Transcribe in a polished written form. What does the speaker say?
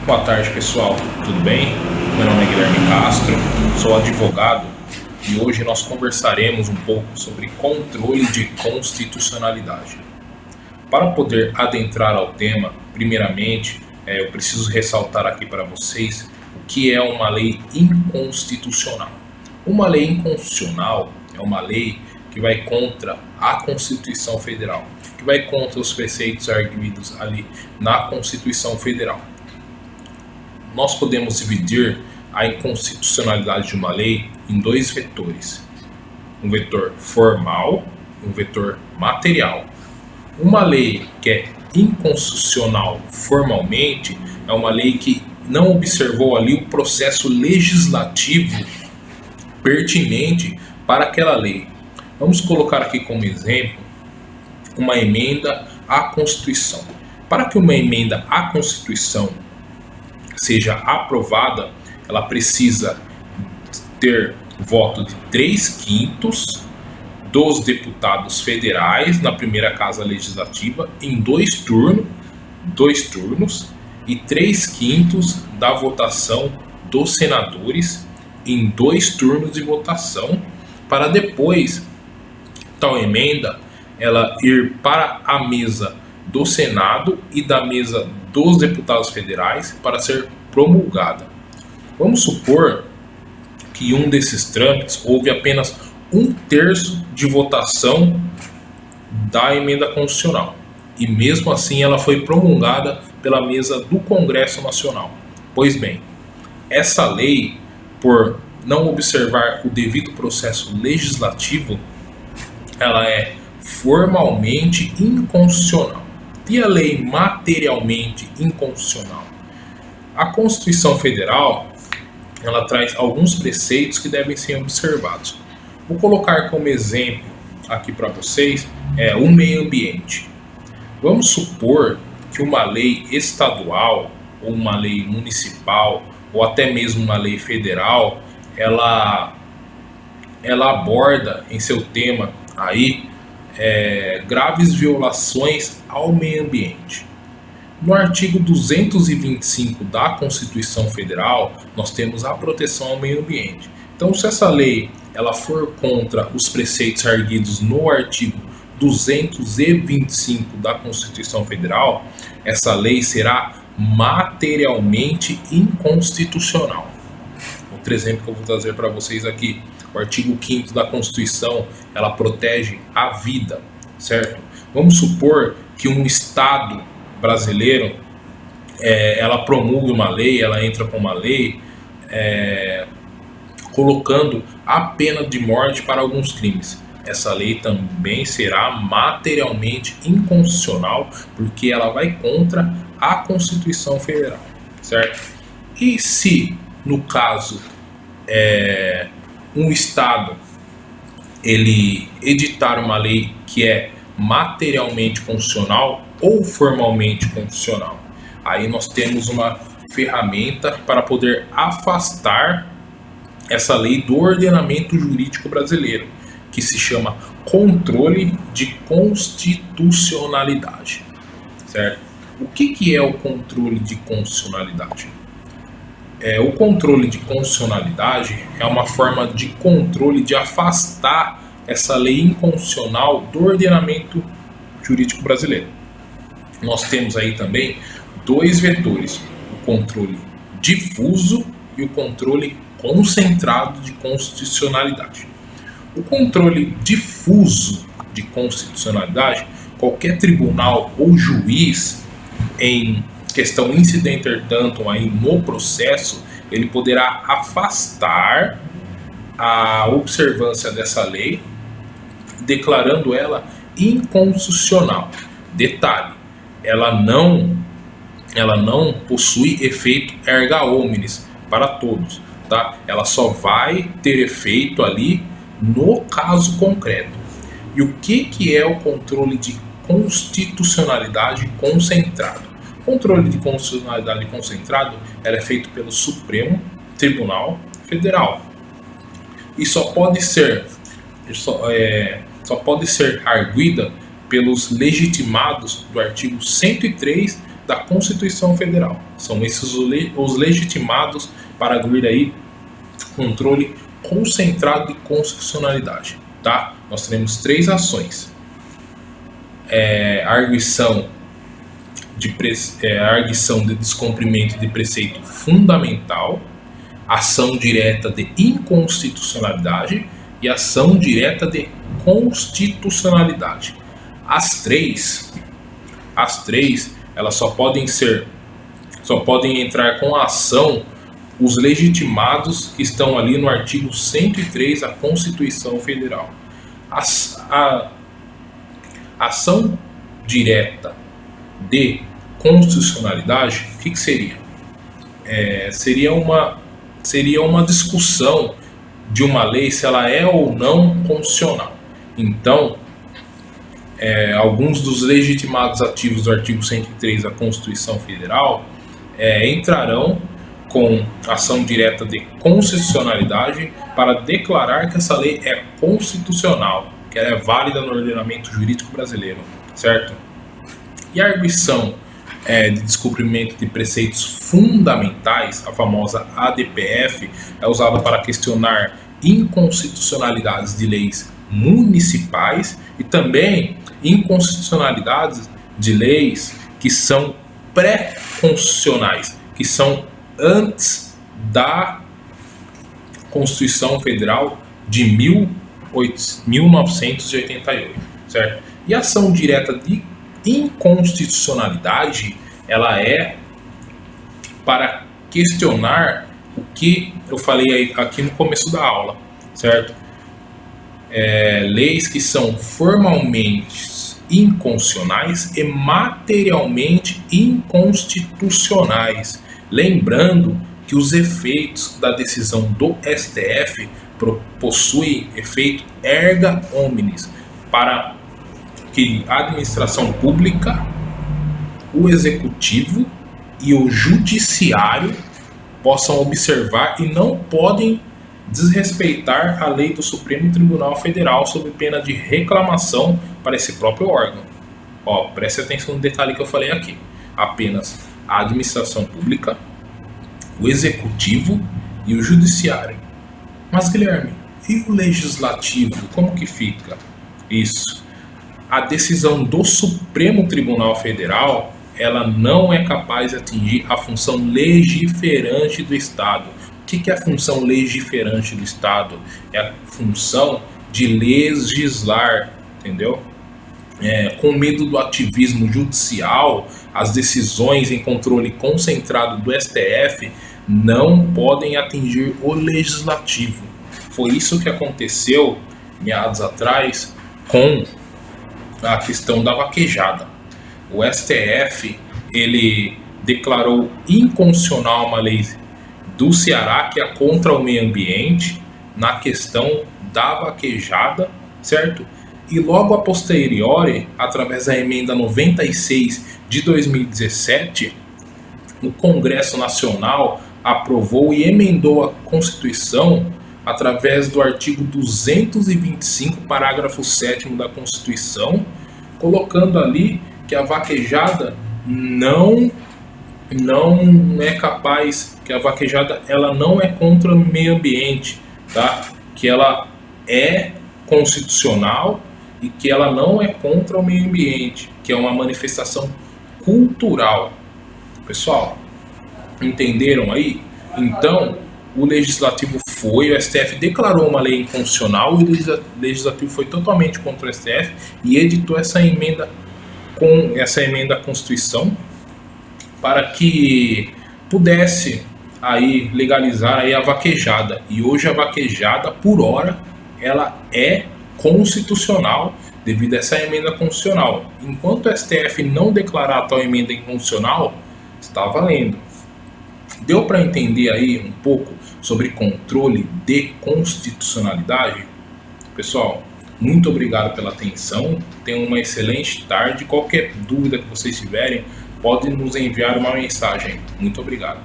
Boa tarde, pessoal. Tudo bem? Meu nome é Guilherme Castro, sou advogado e hoje nós conversaremos um pouco sobre controle de constitucionalidade. Para poder adentrar ao tema, primeiramente, eu preciso ressaltar aqui para vocês o que é uma lei inconstitucional. Uma lei inconstitucional é uma lei que vai contra a Constituição Federal, que vai contra os preceitos arguidos ali na Constituição Federal. Nós podemos dividir a inconstitucionalidade de uma lei em dois vetores: um vetor formal e um vetor material. Uma lei que é inconstitucional formalmente é uma lei que não observou ali o processo legislativo pertinente para aquela lei. Vamos colocar aqui como exemplo uma emenda à Constituição. Para que uma emenda à Constituição seja aprovada, ela precisa ter voto de 3/5 dos deputados federais na primeira casa legislativa em dois turnos e 3/5 da votação dos senadores em 2 turnos de votação, para depois tal emenda ela ir para a mesa do Senado e da mesa dos deputados federais para ser promulgada. Vamos supor que um desses trâmites houve apenas 1/3 de votação da emenda constitucional e mesmo assim ela foi promulgada pela mesa do Congresso Nacional. Pois bem, essa lei, por não observar o devido processo legislativo, ela é formalmente inconstitucional. E a lei materialmente inconstitucional? A Constituição Federal, ela traz alguns preceitos que devem ser observados. Vou colocar como exemplo aqui para vocês o meio ambiente. Vamos supor que uma lei estadual, ou uma lei municipal, ou até mesmo uma lei federal, ela aborda em seu tema aí graves violações ao meio ambiente. No artigo 225 da Constituição Federal, nós temos a proteção ao meio ambiente. Então, se essa lei ela for contra os preceitos arguidos no artigo 225 da Constituição Federal, essa lei será materialmente inconstitucional. Outro exemplo que eu vou trazer para vocês aqui: o artigo 5º da Constituição, ela protege a vida, certo? Vamos supor que um Estado brasileiro, ela promulgue uma lei, ela entra com uma lei colocando a pena de morte para alguns crimes. Essa lei também será materialmente inconstitucional, porque ela vai contra a Constituição Federal, certo? E se, no caso, um Estado ele editar uma lei que é materialmente constitucional ou formalmente constitucional, aí nós temos uma ferramenta para poder afastar essa lei do ordenamento jurídico brasileiro, que se chama controle de constitucionalidade, certo? O que é o controle de constitucionalidade? O controle de constitucionalidade é uma forma de controle de afastar essa lei inconstitucional do ordenamento jurídico brasileiro. Nós temos aí também 2 vetores: o controle difuso e o controle concentrado de constitucionalidade. O controle difuso de constitucionalidade, qualquer tribunal ou juiz em questão incidente tanto aí no processo, ele poderá afastar a observância dessa lei, declarando ela inconstitucional. Detalhe: ela não possui efeito erga omnes para todos, tá? Ela só vai ter efeito ali no caso concreto. E o que é o controle de constitucionalidade concentrado? O controle de constitucionalidade concentrado é feito pelo Supremo Tribunal Federal e só pode ser arguida pelos legitimados do artigo 103 da Constituição Federal. São esses os legitimados para agir aí controle concentrado de constitucionalidade, tá? Nós teremos 3 ações. A arguição de descumprimento de preceito fundamental, ação direta de inconstitucionalidade e ação direta de constitucionalidade. As três, elas só podem entrar com a ação os legitimados que estão ali no artigo 103 da Constituição Federal. A ação direta de constitucionalidade, o que seria? Seria uma discussão de uma lei se ela é ou não constitucional. Então, alguns dos legitimados ativos do artigo 103 da Constituição Federal entrarão com ação direta de constitucionalidade para declarar que essa lei é constitucional, que ela é válida no ordenamento jurídico brasileiro, certo? E a arguição de descumprimento de preceitos fundamentais, a famosa ADPF, é usada para questionar inconstitucionalidades de leis municipais e também inconstitucionalidades de leis que são pré-constitucionais, que são antes da Constituição Federal de 1988, certo? E a ação direta de inconstitucionalidade, ela é para questionar o que eu falei aqui no começo da aula, certo? Leis que são formalmente inconstitucionais e materialmente inconstitucionais. Lembrando que os efeitos da decisão do STF possuem efeito erga omnes para que a administração pública, o executivo e o judiciário possam observar e não podem desrespeitar a lei do Supremo Tribunal Federal sob pena de reclamação para esse próprio órgão. Preste atenção no detalhe que eu falei aqui. Apenas a administração pública, o executivo e o judiciário. Mas, Guilherme, e o legislativo? Como que fica isso? A decisão do Supremo Tribunal Federal, ela não é capaz de atingir a função legiferante do Estado. O que é a função legiferante do Estado? É a função de legislar, entendeu? Com medo do ativismo judicial, as decisões em controle concentrado do STF não podem atingir o legislativo. Foi isso que aconteceu meados atrás com a questão da vaquejada. O STF, ele declarou inconstitucional uma lei do Ceará que é contra o meio ambiente na questão da vaquejada, certo? E logo a posteriori, através da emenda 96 de 2017, o Congresso Nacional aprovou e emendou a Constituição através do artigo 225, parágrafo 7º da Constituição, colocando ali que a vaquejada não é capaz, que a vaquejada ela não é contra o meio ambiente, tá? Que ela é constitucional e que ela não é contra o meio ambiente, que é uma manifestação cultural. Pessoal, entenderam aí? Então, o Legislativo o STF declarou uma lei inconstitucional e o Legislativo foi totalmente contra o STF e editou essa emenda à Constituição para que pudesse aí legalizar aí a vaquejada. E hoje a vaquejada, por hora, ela é constitucional devido a essa emenda constitucional. Enquanto o STF não declarar a tal emenda inconstitucional, está valendo. Deu para entender aí um pouco sobre controle de constitucionalidade? Pessoal, muito obrigado pela atenção. Tenham uma excelente tarde. Qualquer dúvida que vocês tiverem, podem nos enviar uma mensagem. Muito obrigado.